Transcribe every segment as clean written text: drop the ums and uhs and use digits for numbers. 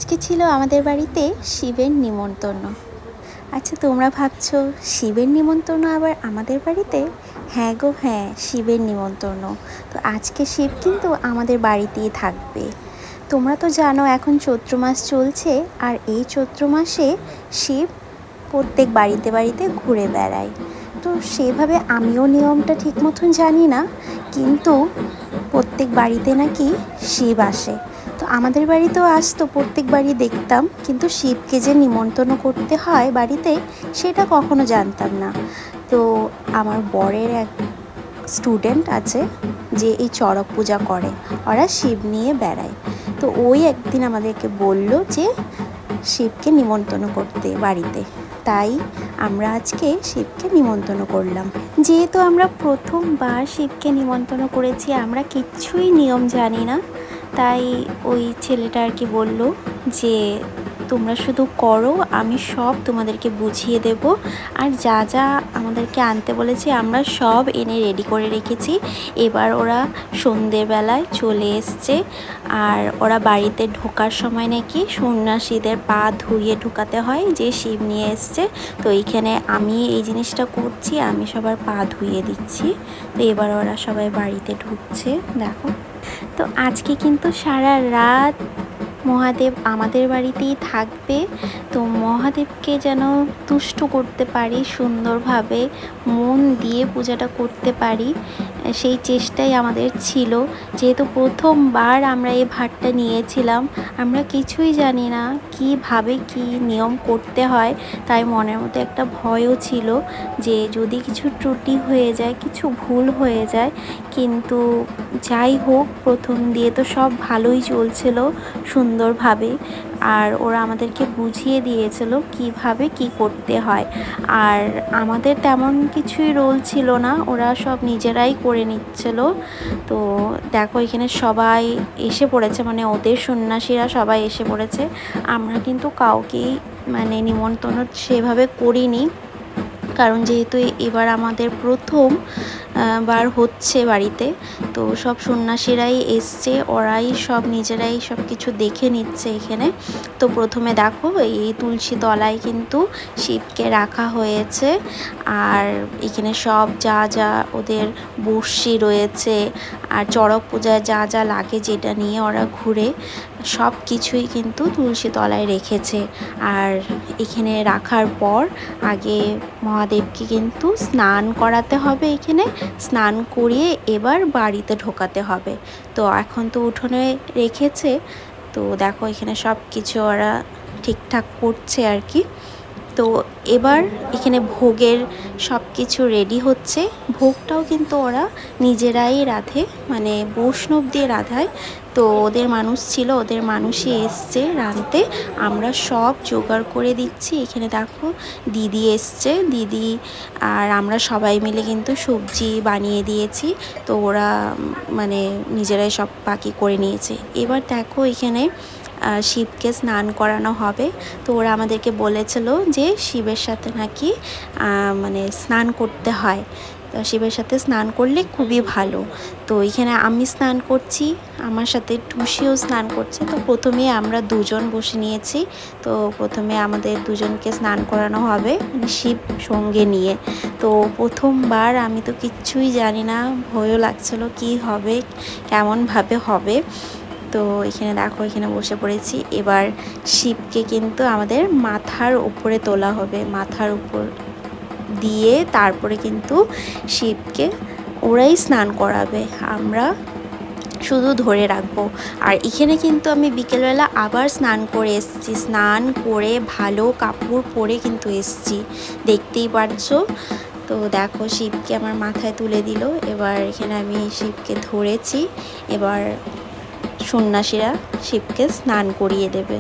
আজকে ছিল আমাদের বাড়িতে শিবের নিমন্ত্রণ। আচ্ছা, তোমরা ভাবছো শিবের নিমন্ত্রণ আবার আমাদের বাড়িতে? হ্যাঁ গো হ্যাঁ, শিবের নিমন্ত্রণ। তো আজকে শিব কিন্তু আমাদের বাড়িতেই থাকবে। তোমরা তো জানো এখন চৈত্র মাস চলছে, আর এই চৈত্র মাসে শিব প্রত্যেক বাড়িতে বাড়িতে ঘুরে বেড়ায়। তো সেভাবে আমিও নিয়মটা ঠিক মতন জানি না, কিন্তু প্রত্যেক বাড়িতে নাকি শিব আসে। তো আমাদের বাড়িতেও আসতো, প্রত্যেক বাড়ি দেখতাম, কিন্তু শিবকে যে নিমন্ত্রণ করতে হয় বাড়িতে সেটা কখনো জানতাম না। তো আমার বরের এক স্টুডেন্ট আছে যে এই চড়ক পূজা করে, ওরা শিব নিয়ে বেড়ায়। তো ওই একদিন আমাদেরকে বলল যে শিবকে নিমন্ত্রণ করতে বাড়িতে, তাই আমরা আজকে শিবকে নিমন্ত্রণ করলাম। যেহেতু আমরা প্রথমবার শিবকে নিমন্ত্রণ করেছি, আমরা কিচ্ছুই নিয়ম জানি না, তাই ওই ছেলেটা আর কি বলল যে তোমরা শুধু করো, আমি সব তোমাদেরকে বুঝিয়ে দেব। আর যা যা আমাদেরকে আনতে বলেছে আমরা সব এনে রেডি করে রেখেছি। এবার ওরা সন্ধ্যেবেলায় চলে এসছে, আর ওরা বাড়িতে ঢোকার সময় নাকি সন্ন্যাসীদের পা ধুইয়ে ঢোকাতে হয়, যে শিব নিয়ে এসছে। তো এইখানে আমি এই জিনিসটা করছি, আমি সবার পা ধুইয়ে দিচ্ছি। তো এবার ওরা সবাই বাড়িতে ঢুকছে, দেখো। তো আজকে কিন্তু সারা রাত মহাদেব আমাদের বাড়িতেই থাকবে। তো মহাদেবকে যেন তুষ্ট করতে পারি, সুন্দরভাবে মন দিয়ে পূজাটা করতে পারি, সেই চেষ্টাই আমাদের ছিল। যেহেতু প্রথমবার আমরা এই ভারটা নিয়েছিলাম, আমরা কিছুই জানি না কীভাবে কী নিয়ম করতে হয়, তাই মনের মধ্যে একটা ভয়ও ছিল যে যদি কিছু ত্রুটি হয়ে যায়, কিছু ভুল হয়ে যায়। কিন্তু যাই হোক, প্রথম দিয়ে তো সব ভালোই চলছিল সুন্দরভাবে, আর ওরা আমাদেরকে বুঝিয়ে দিয়েছিল কিভাবে কি করতে হয়। আর আমাদের তেমন কিছুই রোল ছিল না, ওরা সব নিজেরাই করে নিচ্ছিল। তো দেখো এখানে সবাই এসে পড়েছে, মানে ওদের সন্ন্যাসীরা সবাই এসে পড়েছে। আমরা কিন্তু কাউকেই মানে নিমন্ত্রণ সেভাবে করিনি, কারণ যেহেতু এবার আমাদের প্রথম বার হচ্ছে বাড়িতে। তো সব সন্ন্যাসীরাই এসছে, ওরাই সব নিজেরাই সব কিছু দেখে নিচ্ছে এখানে। তো প্রথমে দেখো এই তুলসী তলায় কিন্তু শিবকে রাখা হয়েছে, আর এখানে সব যা যা ওদের বর্ষি রয়েছে আর চড়ক পূজায় যা যা লাগে যেটা নিয়ে ওরা ঘুরে, সব কিছুই কিন্তু তুলসী তলায় রেখেছে। আর এখানে রাখার পর আগে মহাদেবকে কিন্তু স্নান করাতে হবে, এখানে স্নান করিয়ে এবার বাড়িতে ঢোকাতে হবে। তো এখন তো উঠোনে রেখেছে, তো দেখো এখানে সব কিছু ওরা ঠিকঠাক করছে আর কি। তো এবার এখানে ভোগের সব কিছু রেডি হচ্ছে। ভোগটাও কিন্তু ওরা নিজেরাই রাঁধে, মানে বৈষ্ণব দিয়ে রাঁধায়। তো ওদের মানুষ ছিল, ওদের মানুষই এসছে রাঁধতে, আমরা সব জোগাড় করে দিচ্ছি। এখানে দেখো দিদি এসছে, দিদি আর আমরা সবাই মিলে কিন্তু সবজি বানিয়ে দিয়েছি। তো ওরা মানে নিজেরাই সব বাকি করে নিয়েছে। এবার দেখো এখানে শিবকে স্নান করানো হবে। তো ওরা আমাদেরকে বলেছিল যে শিবের সাথে নাকি মানে স্নান করতে হয়, তো শিবের সাথে স্নান করলে খুবই ভালো। তো এখানে আমি স্নান করছি, আমার সাথে টুসিও স্নান করছে। তো প্রথমে আমরা দুজন বসে নিয়েছি, তো প্রথমে আমাদের দুজনকে স্নান করানো হবে, মানে শিব সঙ্গে নিয়ে। তো প্রথমবার আমি তো কিচ্ছুই জানি না, ভয়ও লাগছিল কি হবে, কেমনভাবে হবে। তো এখানে দেখো এখানে বসে পড়েছি। এবার শিবকে কিন্তু আমাদের মাথার উপরে তোলা হবে, মাথার উপর দিয়ে তারপরে কিন্তু শিবকে ওরাই স্নান করাবে, আমরা শুধু ধরে রাখবো। আর এখানে কিন্তু আমি বিকেলবেলা আবার স্নান করে এসেছি, স্নান করে ভালো কাপড় পরে কিন্তু এসেছি, দেখতেই পারছো। তো দেখো শিবকে আমার মাথায় তুলে দিল। এবার এখানে আমি শিবকে ধরেছি, এবার সন্ন্যাসীরা শিবকে স্নান করিয়ে দেবে।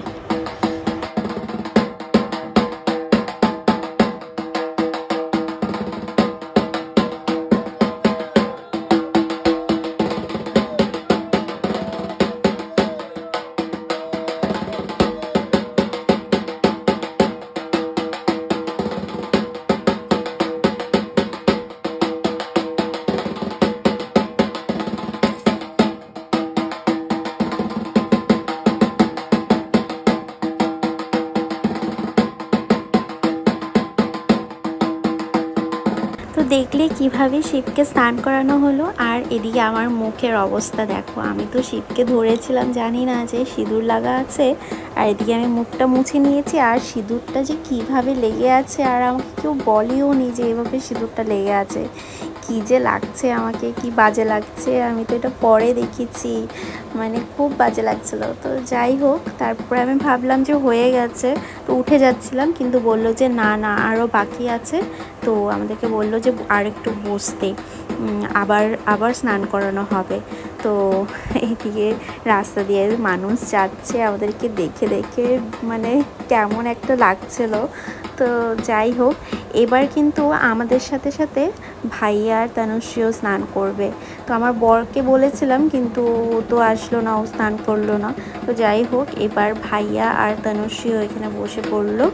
দেখলে কিভাবে শিবকে স্নান করানো হলো। আর এদিকে আমার মুখের অবস্থা দেখো, আমি তো শিবকে ধরেছিলাম জানি না যে সিঁদুর লাগা আছে, আর এদিকে আমি মুখটা মুছে নিয়েছি আর সিঁদুরটা যে কিভাবে লেগে আছে, আর আমাকে কেউ বলেও নি যে এভাবে সিঁদুরটা লেগে আছে। কি যে লাগছে আমাকে, কি বাজে লাগছে, আমি তো এটা পরে দেখেছি, মানে খুব বাজে লাগছিল। তো যাই হোক, তারপরে আমি ভাবলাম যে হয়ে গেছে, তো উঠে যাচ্ছিলাম, কিন্তু বললো যে না না আরও বাকি আছে। তো আমাদেরকে বললো যে আর একটু বসতে, আবার স্নান করানো হবে। তো এইদিকে রাস্তা দিয়ে মানুষ যাচ্ছে, আমাদেরকে দেখে দেখে মানে কেমন একটা লাগছিল। তো যাই হোক, এবার কিন্তু আমাদের সাথে সাথে ভাইয়া আর তনুশ্রীও স্নান করবে। তো আমার বরকে বলেছিলাম, কিন্তু ও তো আসলো না, ও স্নান করলো না। তো যাই হোক, এবার ভাইয়া আর তনুশ্রীও এখানে বসে পড়লো।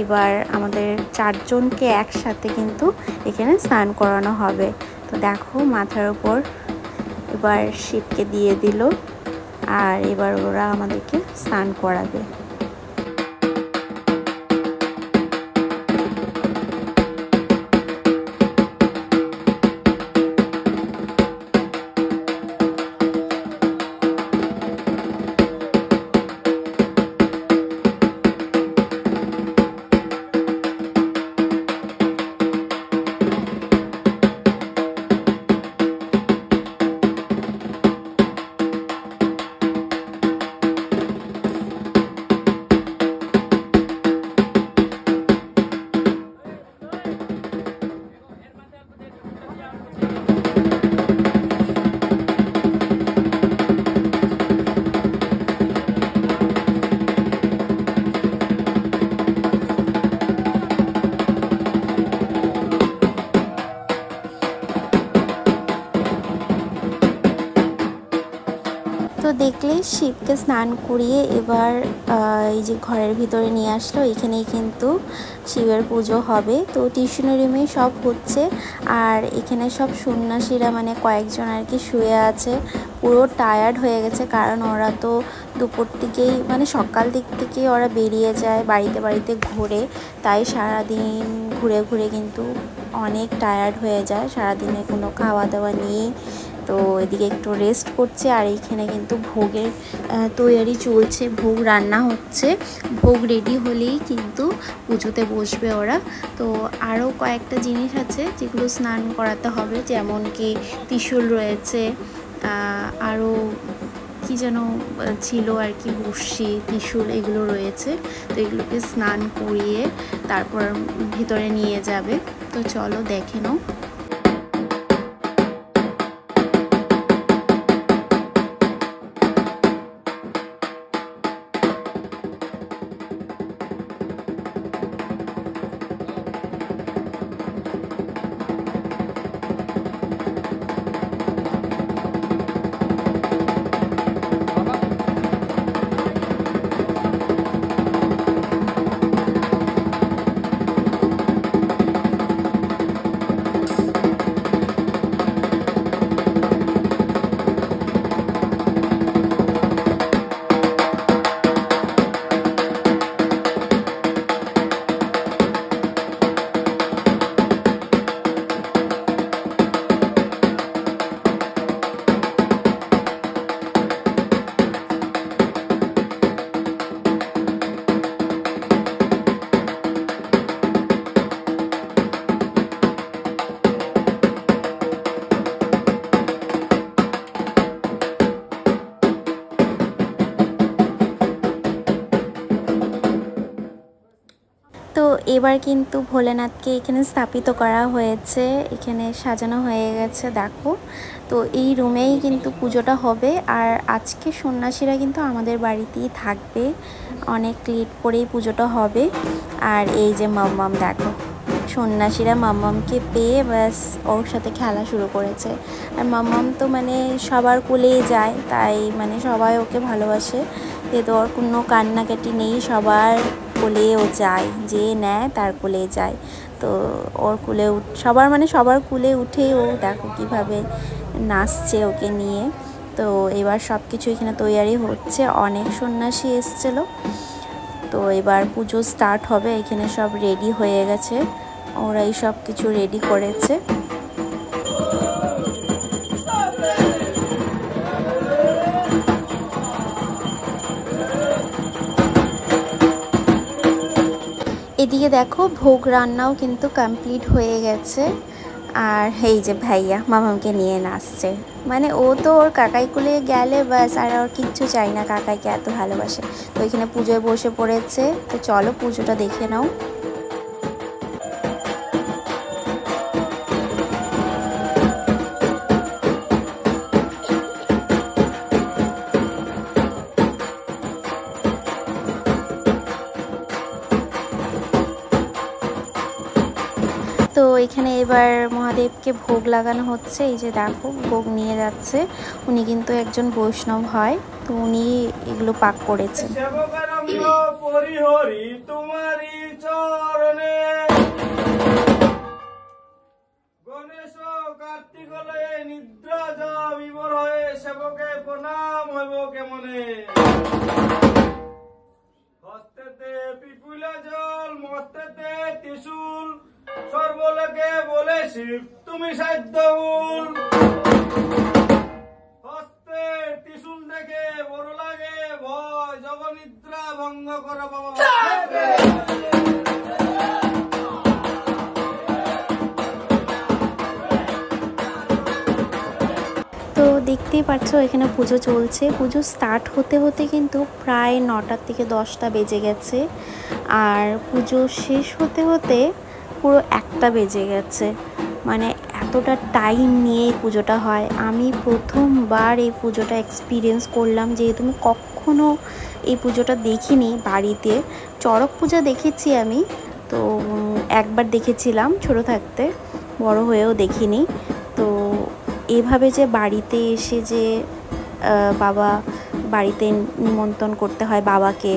এবার আমাদের চারজনকে একসাথে কিন্তু এখানে স্নান করানো হবে। তো দেখো মাথার উপর এবার শিবকে দিয়ে দিল, আর এবার ওরা আমাদেরকে স্নান করাবে। তো দেখলে শিবকে স্নান করিয়ে এবার এই যে ঘরের ভিতরে নিয়ে আসলো, এখানেই কিন্তু শিবের পুজো হবে। তো টিউশনি রুমে সব হচ্ছে, আর এখানে সব সন্ন্যাসীরা মানে কয়েকজন আর কি শুয়ে আছে, পুরো টায়ার্ড হয়ে গেছে, কারণ ওরা তো দুপুর থেকেই মানে সকাল দিক থেকেই ওরা বেরিয়ে যায় বাড়িতে বাড়িতে ঘুরে, তাই সারাদিন ঘুরে ঘুরে কিন্তু অনেক টায়ার্ড হয়ে যায়, সারাদিনে কোনো খাওয়া দাওয়া নেই। তো এদিকে একটু রেস্ট করছে, আর এইখানে কিন্তু ভোগের তৈয়ারি চলছে, ভোগ রান্না হচ্ছে, ভোগ রেডি হলেই কিন্তু পুজোতে বসবে ওরা। তো আরও কয়েকটা জিনিস আছে যেগুলো স্নান করাতে হবে, যেমন কি ত্রিশূল রয়েছে, আরও কি যেন ছিল আর কি, বর্ষি, ত্রিশূল এগুলো রয়েছে। তো এগুলোকে স্নান করিয়ে তারপর ভিতরে নিয়ে যাবে। তো চলো দেখে নাও। তো এবার কিন্তু ভোলেনাথকে এখানে স্থাপিত করা হয়েছে, এখানে সাজানো হয়ে গেছে দেখো। তো এই রুমেই কিন্তু পুজোটা হবে, আর আজকে সন্ন্যাসীরা কিন্তু আমাদের বাড়িতেই থাকবে, অনেক লেট করেই পুজোটা হবে। আর এই যে মাম্মাম দেখো, সন্ন্যাসীরা মাম্মামকে পেয়ে ব্যাস ওর সাথে খেলা শুরু করেছে। আর মাম্মাম তো মানে সবার কোলেই যায়, তাই মানে সবাই ওকে ভালোবাসে, যেহেতু ওর কোনো কান্নাকাটি নেই, সবার কোলে ও যায়, যে নেয় তার কোলে যায়। তো ওর কোলে সবার কোলে উঠে ও দেখো কীভাবে নাচছে ওকে নিয়ে। তো এবার সব কিছু এখানে তৈয়ারি হচ্ছে, অনেক সন্ন্যাসী এসেছিলো। তো এবার পুজো স্টার্ট হবে, এখানে সব রেডি হয়ে গেছে, ওরাই সব কিছু রেডি করেছে। এদিকে দেখো ভোগ রান্নাও কিন্তু কমপ্লিট হয়ে গেছে। আর এই যে ভাইয়া মামাকে নিয়ে নাচছে, মানে ও তো ওর কাকাই কুলে গেলে ব্যাস আর ওর কিচ্ছু চাই না, কাকাইকে এত ভালোবাসে। তো এখানে পুজোয় বসে পড়েছে, তো চলো পুজোটা দেখে নাও। তো এখানে এবার মহাদেবকে ভোগ লাগানো হচ্ছে। এই যে দেখো ভোগ নিয়ে যাচ্ছে, উনি কিন্তু একজন বৈষ্ণব হয়, তো উনি এগুলো পাক করেছেন। সর্বলোকে বলে শিব তুমি সাধ্য হস্তে ত্রিশূল দেখে বড় লাগে ভয়, জগনিদ্রা ভঙ্গ কর বাবা। তো দেখতেই পাচ্ছ এখানে পুজো চলছে। পুজো স্টার্ট হতে হতে কিন্তু প্রায় 9টার থেকে 10টা বেজে গেছে, আর পুজো শেষ হতে হতে পুরো 1টা বেজে গেছে। মানে এতটা টাইম নিয়ে এই পুজোটা হয়। আমি প্রথমবার এই পুজোটা এক্সপিরিয়েন্স করলাম, যেহেতু আমি কখনো এই পুজোটা দেখিনি বাড়িতে। চড়ক পূজা দেখেছি আমি, তো একবার দেখেছিলাম ছোট থাকতে, বড় হয়েও দেখিনি। তো এভাবে যে বাড়িতে এসে যে বাবা বাড়িতে নিমন্ত্রণ করতে হয় বাবাকে,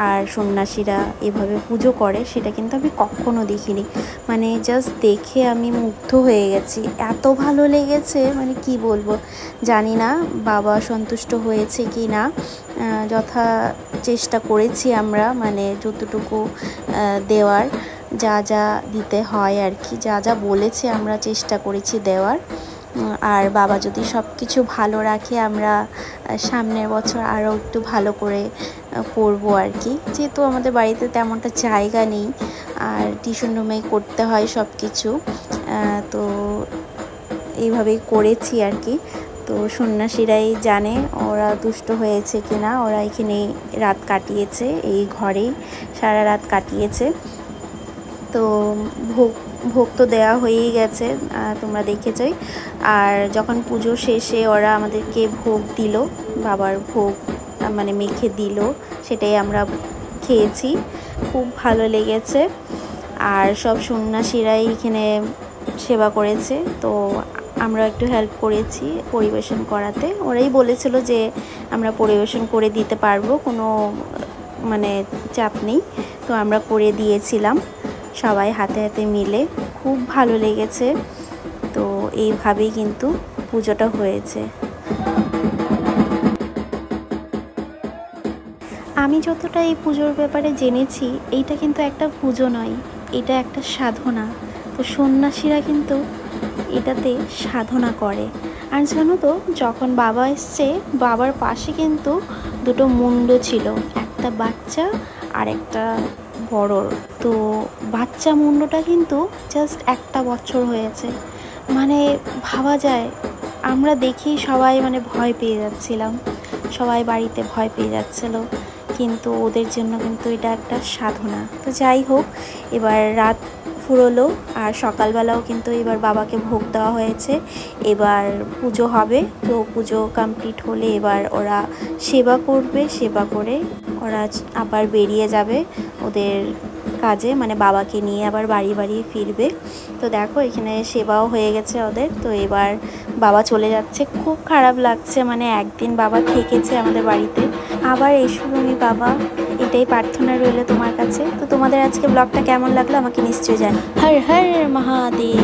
আর সন্ন্যাসীরা এভাবে পুজো করে, সেটা কিন্তু আমি কখনো দেখিনি। মানে জাস্ট দেখে আমি মুগ্ধ হয়ে গেছি, এত ভালো লেগেছে, মানে কি বলবো জানি না বাবা সন্তুষ্ট হয়েছে কি না। যথা চেষ্টা করেছি আমরা, মানে যতটুকু দেওয়ার, যা যা দিতে হয় আর কি, যা যা বলেছে আমরা চেষ্টা করেছি দেওয়ার। আর বাবা যদি সব কিছু ভালো রাখে, আমরা সামনের বছর আরও একটু ভালো করে করবো আর কি। যেহেতু আমাদের বাড়িতে তেমনটা জায়গা নেই, আর টিউশন রুমেই করতে হয় সব কিছু, তো এইভাবেই করেছি আর কি। তো সন্ন্যাসীরাই জানে ওরা দুষ্ট হয়েছে কি না। ওরা এখানে রাত কাটিয়েছে, এই ঘরেই সারা রাত কাটিয়েছে। তো ভোগ তো দেওয়া হয়েই গেছে, তোমরা দেখেছই। আর যখন পুজো শেষে ওরা আমাদেরকে ভোগ দিল, বাবার ভোগ মানে মেখে দিল, সেটাই আমরা খেয়েছি, খুব ভালো লেগেছে। আর সব সন্ন্যাসীরাই এখানে সেবা করেছে, তো আমরা একটু হেল্প করেছি পরিবেশন করাতে। ওরাই বলেছিল যে আমরা পরিবেশন করে দিতে পারবো, কোনো মানে চাপ নেই। তো আমরা করে দিয়েছিলাম সবাই হাতে হাতে মিলে, খুব ভালো লেগেছে। তো এইভাবেই কিন্তু পুজোটা হয়েছে। আমি যতটা এই পুজোর ব্যাপারে জেনেছি, এইটা কিন্তু একটা পুজো নয়, এটা একটা সাধনা। তো সন্ন্যাসীরা কিন্তু এটাতে সাধনা করে। আর জানো তো, যখন বাবা এসছে, বাবার পাশে কিন্তু দুটো মুন্ড ছিল, একটা বাচ্চা আর একটা বড়। তো বাচ্চা মুন্ডটা কিন্তু জাস্ট 1 বছর হয়েছে। মানে ভাবা যায়, আমরা দেখি সবাই মানে ভয় পেয়ে যাচ্ছিলাম, সবাই বাড়িতে ভয় পেয়ে যাচ্ছিলো, কিন্তু ওদের জন্য কিন্তু এটা একটা সাধনা। তো যাই হোক, এবার রাত ফুরোলো, আর সকালবেলাও কিন্তু এবার বাবাকে ভোগ দেওয়া হয়েছে। এবার পুজো হবে, তো পুজো কমপ্লিট হলে এবার ওরা সেবা করবে, সেবা করে ওরা আবার বেরিয়ে যাবে ওদের কাজে, মানে বাবাকে নিয়ে আবার বাড়ি বাড়ি ফিরবে। তো দেখো এখানে সেবাও হয়ে গেছে ওদের। তো এবার বাবা চলে যাচ্ছে, খুব খারাপ লাগছে, মানে একদিন বাবা থেকেছে আমাদের বাড়িতে, আবার এসো তুমি বাবা, এটাই প্রার্থনা রইল তোমার কাছে। তো তোমাদের আজকে ব্লগটা কেমন লাগলো আমাকে নিশ্চয়ই জানাও। হর হর মহাদেব।